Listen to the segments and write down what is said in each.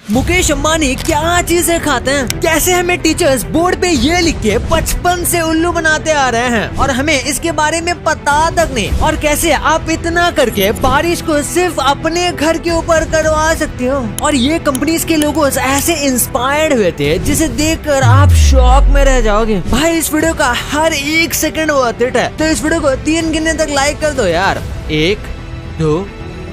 मुकेश अंबानी क्या चीजें खाते हैं, कैसे हमें टीचर्स बोर्ड पे ये लिख के बचपन से उल्लू बनाते आ रहे हैं और हमें इसके बारे में पता तक नहीं, और कैसे आप इतना करके बारिश को सिर्फ अपने घर के ऊपर करवा सकते हो। और ये कंपनीज के लोगोस ऐसे इंस्पायर्ड हुए थे जिसे देखकर आप शॉक में रह जाओगे। भाई इस वीडियो का हर एक सेकंड वर्थ इट है, तो इस वीडियो को 3 गिनने तक लाइक कर दो यार। 1 2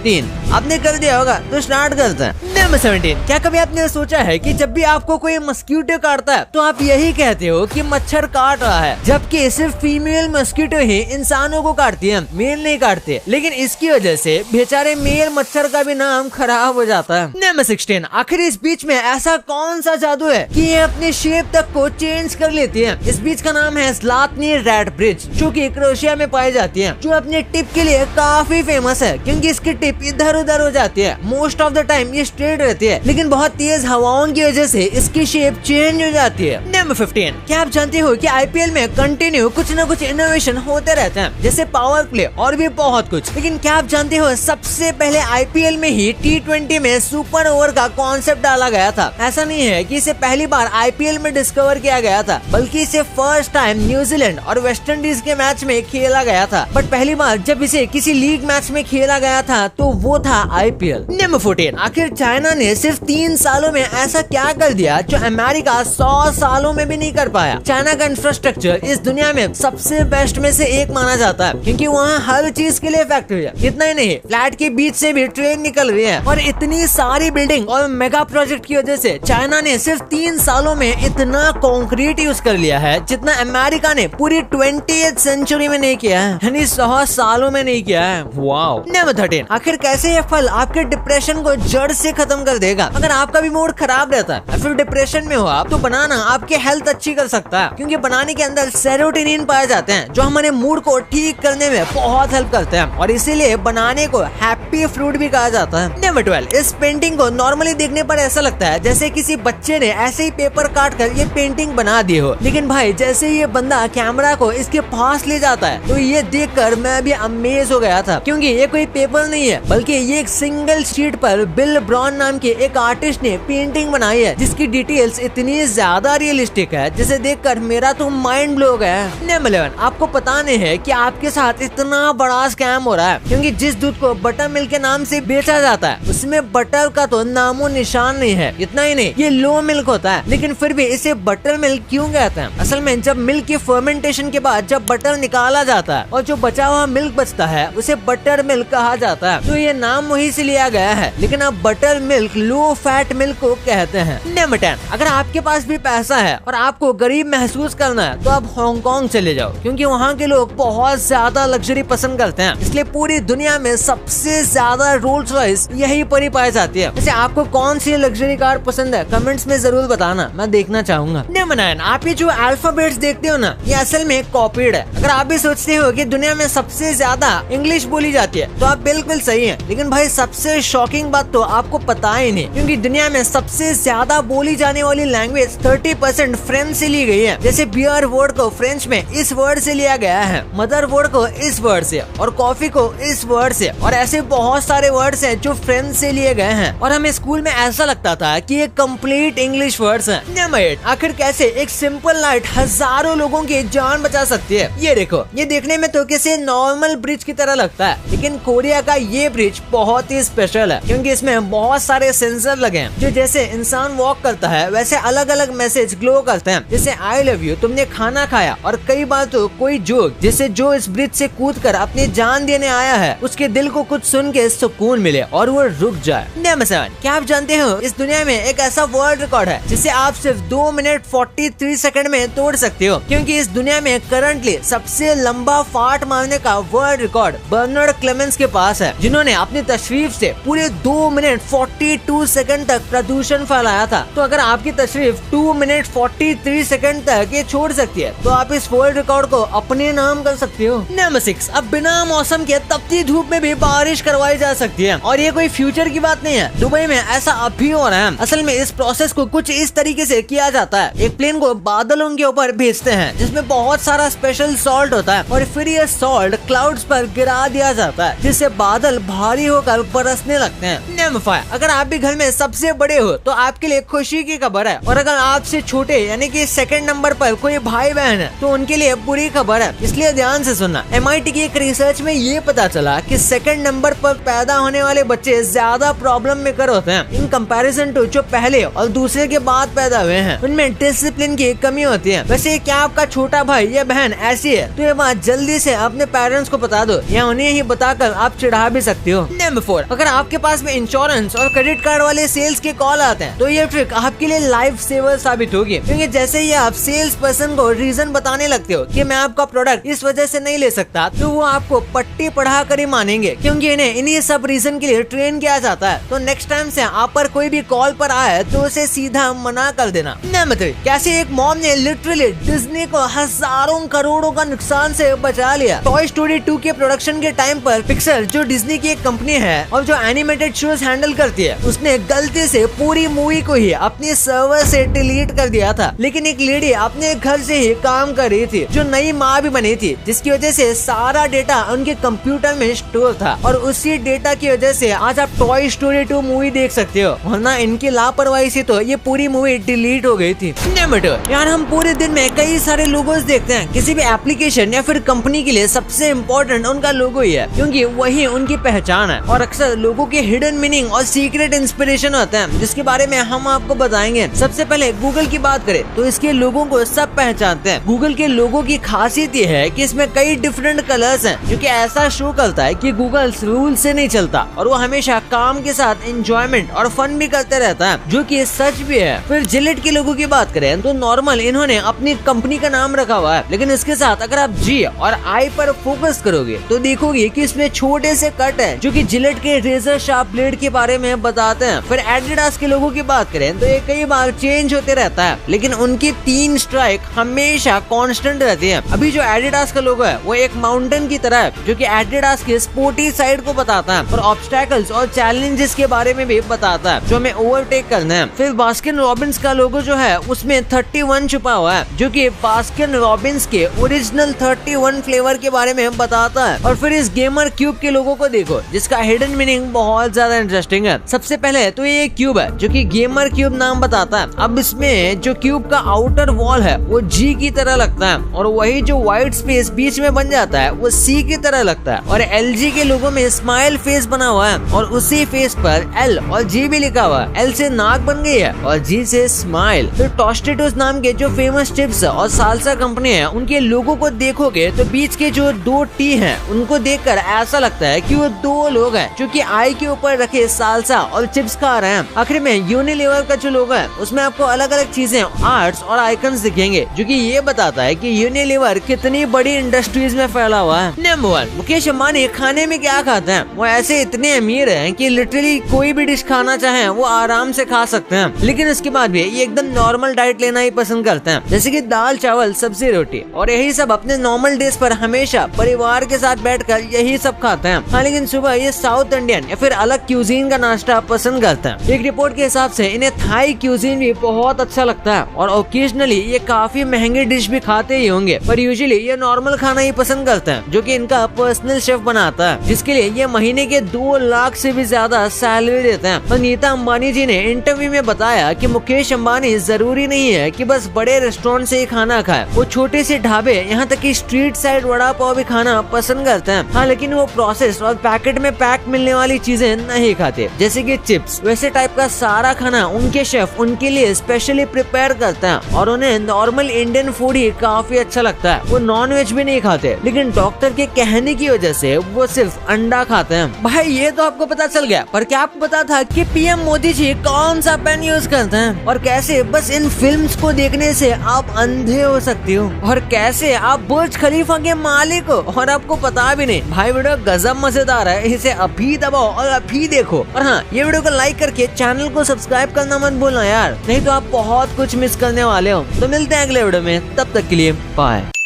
3 आपने कर दिया होगा, तो स्टार्ट करते हैं। नंबर 17, क्या कभी आपने सोचा है कि जब भी आपको कोई मस्कीटो काटता है तो आप यही कहते हो कि मच्छर काट रहा है, जबकि सिर्फ फीमेल मस्कीटो ही इंसानों को काटती है, मेल नहीं काटते। लेकिन इसकी वजह से बेचारे मेल मच्छर का भी नाम खराब हो जाता है। नंबर 16, आखिर इस बीच में ऐसा कौन सा जादू है कि ये अपने शेप तक को चेंज कर लेती है। इस बीच का नाम है ज़्लातनी रेड ब्रिज, जो कि क्रोएशिया में पाई जाती है, जो अपने टिप के लिए काफी फेमस है क्योंकि इसकी टिप इधर उधर हो जाती है। मोस्ट ऑफ द टाइम ये स्ट्रेट रहती है, लेकिन बहुत तेज हवाओं की वजह से इसकी शेप चेंज हो जाती है। नंबर 15, क्या आप जानते हो कि आईपीएल में कंटिन्यू कुछ न कुछ इनोवेशन होते रहते हैं, जैसे पावर प्ले और भी बहुत कुछ। लेकिन क्या आप जानते हो सबसे पहले आईपीएल में ही T20 में सुपर ओवर का कॉन्सेप्ट डाला गया था। ऐसा नहीं है कि इसे पहली बार आईपीएल में डिस्कवर किया गया था, बल्कि इसे फर्स्ट टाइम न्यूजीलैंड और वेस्ट इंडीज के मैच में खेला गया था। बट पहली बार जब इसे किसी लीग मैच में खेला गया था तो वो था आईपीएल। नंबर 14, आखिर चाइना ने सिर्फ 3 सालों में ऐसा क्या कर दिया जो अमेरिका 100 सालों में भी नहीं कर पाया। चाइना का इंफ्रास्ट्रक्चर इस दुनिया में सबसे बेस्ट में से एक माना जाता है, क्योंकि वहाँ हर चीज के लिए फैक्ट्री है। इतना ही नहीं, फ्लैट के बीच से भी ट्रेन निकल रही है, और इतनी सारी बिल्डिंग और मेगा प्रोजेक्ट की वजह से चाइना ने सिर्फ 3 सालों में इतना कंक्रीट यूज कर लिया है जितना अमेरिका ने पूरी 20th सेंचुरी में नहीं किया है, यानी 100 सालों में नहीं किया है। वाओ। नंबर 13, आखिर कैसे ये फल आपके डिप्रेशन को जड़ से खत्म कर देगा। अगर आपका भी मूड खराब रहता है, फिर डिप्रेशन में हो आप, तो बनाना आपके हेल्थ अच्छी कर सकता है, क्योंकि बनाने के अंदर सेरोटोनिन पाए जाते हैं जो हमारे मूड को ठीक करने में बहुत हेल्प करते हैं, और इसीलिए बनाने को हैप्पी फ्रूट भी कहा जाता है। नंबर 12, इस पेंटिंग को नॉर्मली देखने पर ऐसा लगता है जैसे किसी बच्चे ने ऐसे ही पेपर काट कर ये पेंटिंग बना दी हो, लेकिन भाई जैसे ये बंदा कैमरा को इसके पास ले जाता है तो ये देखकर मैं भी अमेज हो गया था, क्योंकि ये कोई पेपर नहीं है, बल्कि ये एक सिंगल शीट पर बिल ब्रॉन नाम के एक आर्टिस्ट ने पेंटिंग बनाई है, जिसकी डिटेल्स इतनी ज्यादा रियलिस्टिक है जिसे देखकर मेरा तो माइंड ब्लो हो गया। नंबर 11, आपको पता नहीं है कि आपके साथ इतना बड़ा स्कैम हो रहा है, क्योंकि जिस दूध को बटर मिल्क के नाम से बेचा जाता है उसमें बटर का तो नामो निशान नहीं है। इतना ही नहीं, ये लो मिल्क होता है, लेकिन फिर भी इसे बटर मिल्क क्यों कहते हैं? असल में जब मिल्क की फर्मेंटेशन के बाद जब बटर निकाला जाता है और जो बचा हुआ मिल्क बचता है उसे बटर मिल्क कहा जाता है, तो ये नाम वहीं से लिया गया है, लेकिन अब butter milk low fat milk को कहते हैं। नंबर 10, अगर आपके पास भी पैसा है और आपको गरीब महसूस करना है तो आप हांगकांग चले जाओ, क्योंकि वहाँ के लोग बहुत ज्यादा लग्जरी पसंद करते हैं, इसलिए पूरी दुनिया में सबसे ज्यादा रोल्स रॉयस यही पर ही पाई जाती है। वैसे आपको कौन सी लग्जरी कार पसंद है कमेंट्स में जरूर बताना, मैं देखना चाहूंगा। नंबर 9, आप ये जो अल्फाबेट्स देखते हो ना, ये असल में कॉपीड है। अगर आप भी सोचते हो कि दुनिया में सबसे ज्यादा इंग्लिश बोली जाती है तो आप बिल्कुल सही है, लेकिन भाई सबसे शॉकिंग बात तो आपको पता ही नहीं, क्योंकि दुनिया में सबसे ज्यादा बोली जाने वाली लैंग्वेज 30% फ्रेंच से ली गई है। जैसे बियर वर्ड को फ्रेंच में इस वर्ड से लिया गया है, मदर वर्ड को इस वर्ड से, और कॉफी को इस वर्ड से, और ऐसे बहुत सारे वर्ड्स हैं जो फ्रेंच से लिए गए हैं, और हमें स्कूल में ऐसा लगता था कि ये कंप्लीट इंग्लिश वर्ड्स हैं। नंबर 8, आखिर कैसे एक सिंपल लाइट हजारों लोगों की जान बचा सकती है। ये देखो, ये देखने में तो किसी नॉर्मल ब्रिज की तरह लगता है, लेकिन कोरिया का ये ब्रिज बहुत ही स्पेशल है, क्योंकि इसमें बहुत सारे सेंसर लगे हैं जो जैसे इंसान वॉक करता है वैसे अलग अलग मैसेज ग्लो करते हैं, जैसे आई लव यू, तुमने खाना खाया, और कई बार तो कोई जोक, जैसे जो इस ब्रिज से कूद कर अपनी जान देने आया है उसके दिल को कुछ सुन के सुकून मिले और वो रुक जाए। नंबर 7, क्या आप जानते हो इस दुनिया में एक ऐसा वर्ल्ड रिकॉर्ड है जिसे आप सिर्फ 2 मिनट 43 सेकंड में तोड़ सकते हो, क्योंकि इस दुनिया में करंटली सबसे लंबा फाट मारने का वर्ल्ड रिकॉर्ड बर्नार्ड क्लेमेंस के पास है, जिन्होंने अपनी तशरीफ से पूरे 2 मिनट 42 सेकंड तक प्रदूषण फैलाया था। तो अगर आपकी तशरीफ 2 मिनट 43 सेकंड तक ये छोड़ सकती है तो आप इस वर्ल्ड रिकॉर्ड को अपने नाम कर सकते हो। नंबर 6, अब बिना मौसम के तपती धूप में भी बारिश करवाई जा सकती है, और ये कोई फ्यूचर की बात नहीं है, दुबई में ऐसा अब भी हो रहा है। असल में इस प्रोसेस को कुछ इस तरीके से किया जाता है, एक प्लेन को बादलों के ऊपर भेजते हैं जिसमें बहुत सारा स्पेशल सॉल्ट होता है, और फिर ये सॉल्ट क्लाउड्स पर गिरा दिया जाता है, जिससे बादल भारी होकर बरसने लगते हैं। नंबर 5, अगर अगर आप भी घर में सबसे बड़े हो तो आपके लिए खुशी की खबर है, और अगर आपसे छोटे यानी कि सेकंड नंबर पर कोई भाई बहन है तो उनके लिए बुरी खबर है। इसलिए ध्यान से सुनना। MIT की एक रिसर्च में ये पता चला कि सेकंड नंबर पर पैदा होने वाले बच्चे ज्यादा प्रॉब्लम मेकर होते हैं इन कंपैरिजन टू जो पहले और दूसरे के बाद पैदा हुए हैं। उनमें डिसिप्लिन की कमी होती है। वैसे क्या आपका छोटा भाई या बहन ऐसी है तो ये बात जल्दी से अपने पेरेंट्स को बता दो, या उन्हें ही बताकर आप चिढ़ा भी सकते हो। नंबर 4, अगर आपके पास में इंश्योरेंस और क्रेडिट कार्ड वाले सेल्स के कॉल आते हैं तो ये ट्रिक आपके लिए लाइफ सेवर साबित होगी, क्योंकि जैसे ही आप सेल्स पर्सन को रीजन बताने लगते हो कि मैं आपका प्रोडक्ट इस वजह से नहीं ले सकता, तो वो आपको पट्टी पढ़ा कर ही मानेंगे, क्योंकि इन्हें इन्हीं सब रीजन के लिए ट्रेन किया जाता है। तो नेक्स्ट टाइम से आप पर कोई भी कॉल पर आए तो उसे सीधा मना कर देना। नंबर 3, कैसे एक मॉम ने लिटरली डिज्नी को हजारों करोड़ों का नुकसान से बचा लिया। टॉय स्टोरी 2 के प्रोडक्शन के टाइम पर पिक्सर जो डिज्नी की एक कंपनी है और जो एनिमेटेड शोज हैंडल करती है, उसने गलती से पूरी मूवी को ही अपने सर्वर से डिलीट कर दिया था। लेकिन एक लेडी अपने घर से ही काम कर रही थी जो नई माँ भी बनी थी, जिसकी वजह से सारा डेटा उनके कंप्यूटर में स्टोर था, और उसी डेटा की वजह से आज आप टॉय स्टोरी 2 मूवी देख सकते हो, वरना इनकी लापरवाही से तो ये पूरी मूवी डिलीट हो गई थी। नंबर 2, यार हम पूरे दिन में कई सारे लोगोस देखते हैं। किसी भी एप्लीकेशन या फिर कंपनी के लिए सबसे इम्पोर्टेंट उनका लोगो ही है, क्योंकि वही उनकी पहचान है, और अक्सर लोगों के हिडन मीनिंग और सीक्रेट इंस्पिरेशन होते हैं, जिसके बारे में हम आपको बताएंगे। सबसे पहले गूगल की बात करें तो इसके लोगों को सब पहचानते हैं। गूगल के लोगों की खासियत ये है कि इसमें कई डिफरेंट कलर्स हैं, जो कि ऐसा शो करता है कि गूगल रूल से नहीं चलता, और वो हमेशा काम के साथ एंजॉयमेंट और फन भी करते रहता है, जो कि सच भी है। फिर जिलेट के लोगों की बात करें तो नॉर्मल इन्होंने अपनी कंपनी का नाम रखा हुआ है, लेकिन इसके साथ अगर आप जी और आई पर फोकस करोगे तो देखोगे कि इसमें छोटे से कट है, जो कि जिलेट के रेजर शार्प ब्लेड के बारे में बताते हैं। फिर एडिडास के लोगों की बात करें तो ये कई बार चेंज होते रहता है, लेकिन उनकी 3 स्ट्राइक हमेशा कांस्टेंट रहती है। अभी जो एडिडास का लोगो है वो एक माउंटेन की तरह है, जो कि एडिडास के स्पोर्टी साइड को बताता है, और ऑब्स्टैकल्स और चैलेंजेस के बारे में भी बताता है जो हमें ओवरटेक करना है। फिर बास्किन रॉबिन्स का लोगो जो है उसमें 31 छुपा हुआ है, जो कि बास्किन रॉबिन्स के ओरिजिनल 31 फ्लेवर के बारे में बताता है। और फिर इस गेमर क्यूब के लोगों को देखो, जिसका हिडन मीनिंग बहुत ज्यादा इंटरेस्टिंग है। सबसे पहले तो ये क्यूब है, जो कि गेमर क्यूब नाम बताता है। अब इसमें जो क्यूब का आउटर वॉल है वो जी की तरह लगता है, और वही जो व्हाइट स्पेस बीच में बन जाता है वो सी की तरह लगता है। और LG के लोगों में स्माइल फेस बना हुआ है, और उसी फेस पर L और G भी लिखा हुआ है। L से नाक बन गई है और G से स्माइल। फिर टोस्टेटोस नाम के जो फेमस चिप्स और सालसा कंपनी है, उनके लोगों को देखोगे तो बीच के जो 2 T हैं उनको देखकर ऐसा लगता है कि वो 2 लोग हैं, जो कि आई के ऊपर रखे सालसा और चिप्स खा रहे हैं। आखिर में यूनिलीवर का जो लोगो है उसमें आपको अलग अलग चीजें, आर्ट्स और आइकन्स दिखेंगे, जो कि ये बताता है कि यूनिलीवर कितनी बड़ी इंडस्ट्रीज में फैला हुआ है। नंबर 1, मुकेश अंबानी खाने में क्या खाते हैं? वो ऐसे इतने अमीर हैं कि लिटरली कोई भी डिश खाना चाहे वो आराम से खा सकते हैं, लेकिन इसके बाद भी ये एकदम नॉर्मल डाइट लेना ही पसंद करते हैं, जैसे कि दाल चावल सब्जी रोटी, और यही सब अपने नॉर्मल डेज पर हमेशा परिवार के साथ बैठकर यही सब खाते हैं। हाँ, लेकिन सुबह ये साउथ इंडियन या फिर अलग क्यूजीन का नाश्ता पसंद करते हैं। एक रिपोर्ट के हिसाब से इन्हें थाई क्यूजीन भी बहुत अच्छा लगता है, और ओकेजनली ये काफी महंगे डिश भी खाते ही होंगे, पर यूजुअली ये नॉर्मल खाना ही पसंद करते हैं, जो कि इनका पर्सनल शेफ बनाता है, जिसके लिए ये महीने के 2 लाख से भी ज्यादा सैलरी देते हैं। और नीता अंबानी जी ने इंटरव्यू में बताया कि मुकेश अंबानी जरूरी नहीं है कि बस बड़े रेस्टोरेंट से ही खाना खाए, वो छोटे से ढाबे यहाँ तक कि स्ट्रीट साइड वड़ा पाव भी खाना पसंद करते हैं। हाँ, लेकिन वो प्रोसेस और पैकेट में पैक मिलने वाली चीजें नहीं खाते, जैसे कि चिप्स। वैसे टाइप का सारा खाना उनके शेफ उनके लिए स्पेशली प्रिपेयर करता है, और उन्हें नॉर्मल इंडियन फूड ही काफी अच्छा लगता है। वो नॉन वेज भी नहीं खाते, लेकिन डॉक्टर के कहने की वजह से वो सिर्फ अंडा खाते हैं। भाई ये तो आपको पता चल गया, पर क्या आपको पता था कि PM मोदी जी कौन सा पेन यूज करते हैं, और कैसे बस इन फिल्म्स को देखने से आप अंधे हो सकते हो, और कैसे आप बुर्ज खलीफा के मालिक हो और आपको पता भी नहीं। भाई वीडियो गजब मजेदार है, इसे अभी दबाओ और अभी देखो। और हाँ, ये वीडियो को लाइक करके चैनल को सब्सक्राइब करना मत भूलना यार, नहीं तो आप बहुत कुछ मिस करने वाले हो। तो मिलते हैं अगले वीडियो में, तब तक के लिए बाय।